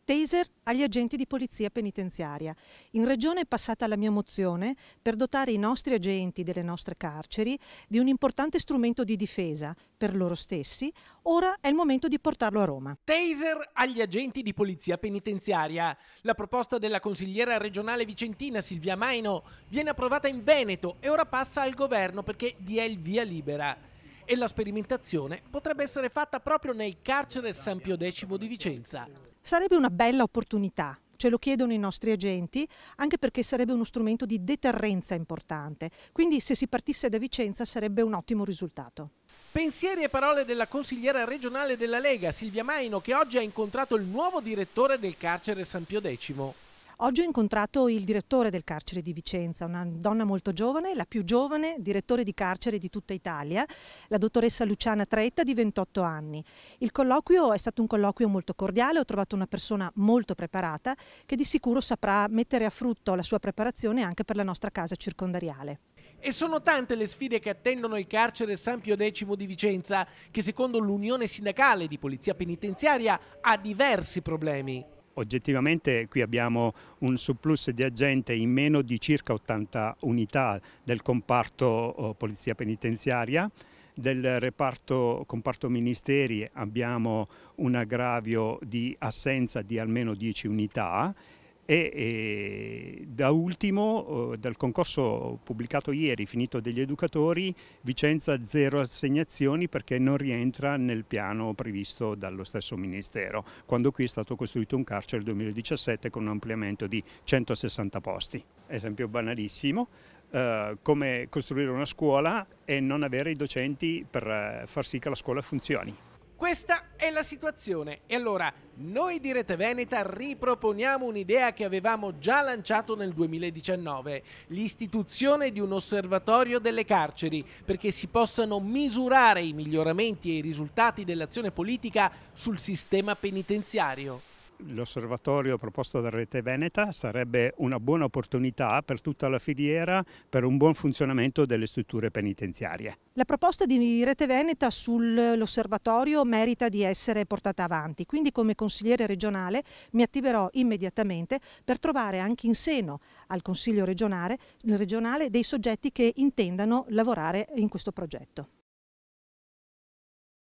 Taser agli agenti di polizia penitenziaria. In Regione è passata la mia mozione per dotare i nostri agenti delle nostre carceri di un importante strumento di difesa per loro stessi. Ora è il momento di portarlo a Roma. Taser agli agenti di polizia penitenziaria. La proposta della consigliera regionale vicentina Silvia Maino viene approvata in Veneto e ora passa al governo perché dia il via libera. E la sperimentazione potrebbe essere fatta proprio nel carcere San Pio X di Vicenza. Sarebbe una bella opportunità, ce lo chiedono i nostri agenti, anche perché sarebbe uno strumento di deterrenza importante. Quindi se si partisse da Vicenza sarebbe un ottimo risultato. Pensieri e parole della consigliera regionale della Lega, Silvia Maino, che oggi ha incontrato il nuovo direttore del carcere San Pio X. Oggi ho incontrato il direttore del carcere di Vicenza, una donna molto giovane, la più giovane direttore di carcere di tutta Italia, la dottoressa Luciana Tretta di 28 anni. Il colloquio è stato un colloquio molto cordiale, ho trovato una persona molto preparata che di sicuro saprà mettere a frutto la sua preparazione anche per la nostra casa circondariale. E sono tante le sfide che attendono il carcere San Pio X di Vicenza, che secondo l'Unione Sindacale di Polizia Penitenziaria ha diversi problemi. Oggettivamente qui abbiamo un surplus di agente in meno di circa 80 unità del comparto polizia penitenziaria. Del comparto ministeri abbiamo un aggravio di assenza di almeno 10 unità. E da ultimo dal concorso pubblicato ieri, finito degli educatori, Vicenza 0 assegnazioni perché non rientra nel piano previsto dallo stesso Ministero, quando qui è stato costruito un carcere nel 2017 con un ampliamento di 160 posti. Esempio banalissimo, come costruire una scuola e non avere i docenti per far sì che la scuola funzioni. Questa è la situazione e allora noi di Rete Veneta riproponiamo un'idea che avevamo già lanciato nel 2019, l'istituzione di un osservatorio delle carceri, perché si possano misurare i miglioramenti e i risultati dell'azione politica sul sistema penitenziario. L'osservatorio proposto da Rete Veneta sarebbe una buona opportunità per tutta la filiera per un buon funzionamento delle strutture penitenziarie. La proposta di Rete Veneta sull'osservatorio merita di essere portata avanti, quindi come consigliere regionale mi attiverò immediatamente per trovare anche in seno al Consiglio regionale dei soggetti che intendano lavorare in questo progetto.